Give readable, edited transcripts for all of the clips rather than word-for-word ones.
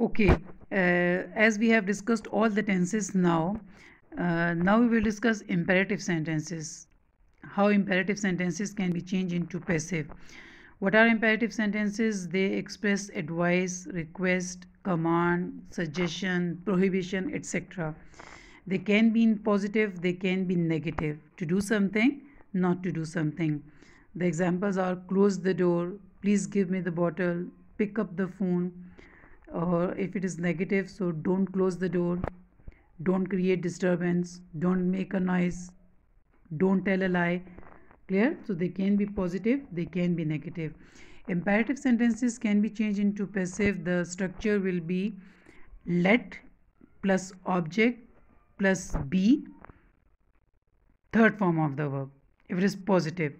Okay, as we have discussed all the tenses now we will discuss imperative sentences. How imperative sentences can be changed into passive. What are imperative sentences? They express advice, request, command, suggestion, prohibition, etc. They can be in positive, they can be negative. To do something, not to do something. The examples are close the door, please give me the bottle, pick up the phone. Or if it is negative, so don't close the door, don't create disturbance, don't make a noise, don't tell a lie. Clear? So they can be positive, they can be negative. Imperative sentences can be changed into passive. The structure will be let plus object plus be, third form of the verb, if it is positive.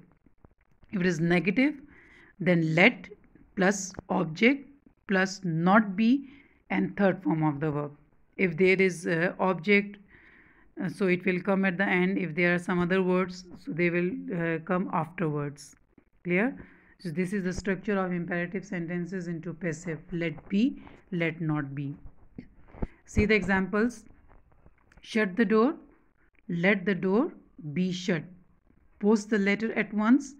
If it is negative, then let plus object plus not be and third form of the verb. If there is object, so it will come at the end. If there are some other words, so they will come afterwards. Clear? So this is the structure of imperative sentences into passive. Let be, let not be. See the examples. Shut the door, let the door be shut. Post the letter at once,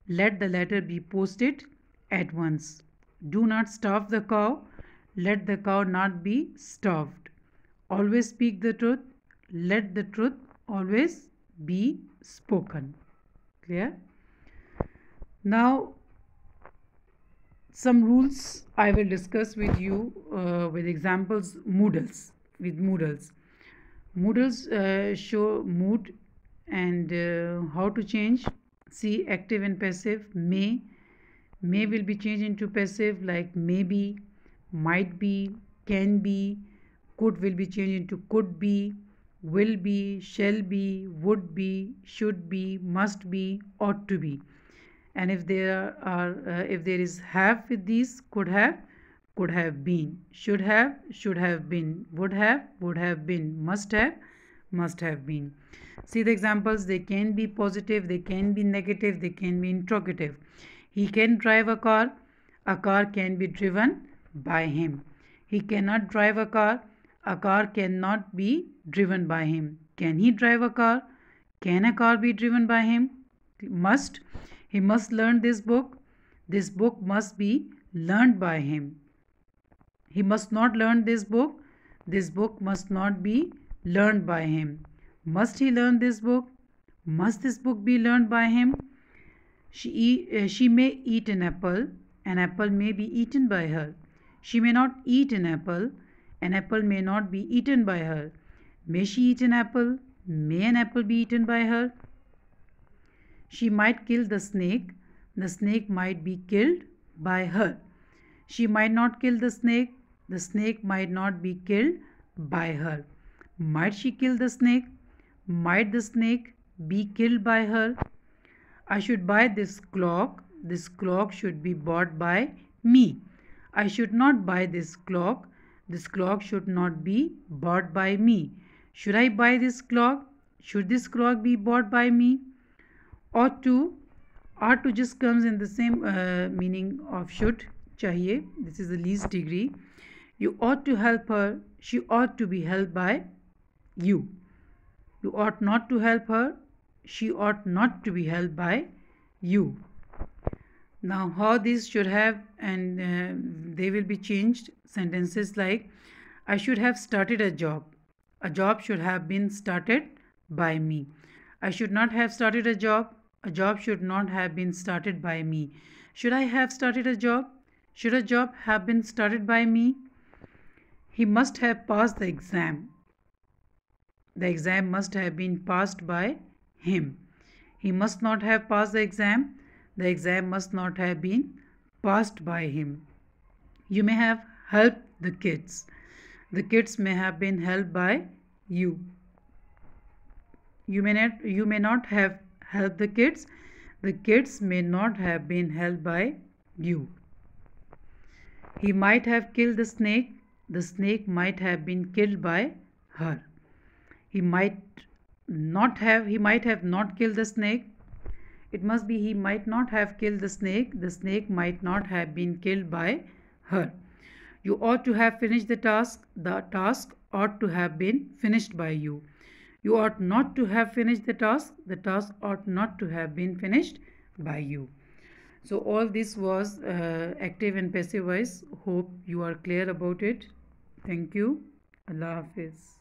let the letter be posted at once. Do not starve the cow, let the cow not be starved. Always speak the truth, let the truth always be spoken. Clear? Now, some rules I will discuss with you with examples. Moodles. Moodles show mood and how to change. See, active and passive. May will be changed into passive, like maybe, might be, can be. Could will be changed into could be, will be, shall be, would be, should be, must be, ought to be. And if there is have with these, could have been, should have been, would have been, must have been. See the examples. They can be positive, they can be negative, they can be interrogative. He can drive a car can be driven by him. He cannot drive a car cannot be driven by him. Can he drive a car? Can a car be driven by him? Must. He must learn this book. This book must be learned by him. He must not learn this book. This book must not be learned by him. Must he learn this book? Must this book be learned by him? She may eat an apple may be eaten by her. She may not eat an apple may not be eaten by her. May she eat an apple? May an apple be eaten by her? She might kill the snake might be killed by her. She might not kill the snake might not be killed by her. Might she kill the snake? Might the snake be killed by her? I should buy this clock should be bought by me. I should not buy this clock should not be bought by me. Should I buy this clock? Should this clock be bought by me? Ought to just comes in the same meaning of should. Chahiye, this is the least degree. You ought to help her, she ought to be helped by you. You ought not to help her, she ought not to be helped by you. Now, how these should have and they will be changed. Sentences like, I should have started a job should have been started by me. I should not have started a job should not have been started by me. Should I have started a job? Should a job have been started by me? He must have passed the exam. The exam must have been passed by him. He must not have passed the exam. The exam must not have been passed by him. You may have helped the kids. The kids may have been helped by you. You may not have helped the kids. The kids may not have been helped by you. He might have killed the snake. The snake might have been killed by her. He might have not killed the snake. It must be he might not have killed the snake. The snake might not have been killed by her. You ought to have finished the task. The task ought to have been finished by you. You ought not to have finished the task. The task ought not to have been finished by you. So all this was active and passive voice. Hope you are clear about it. Thank you. Allah Hafiz.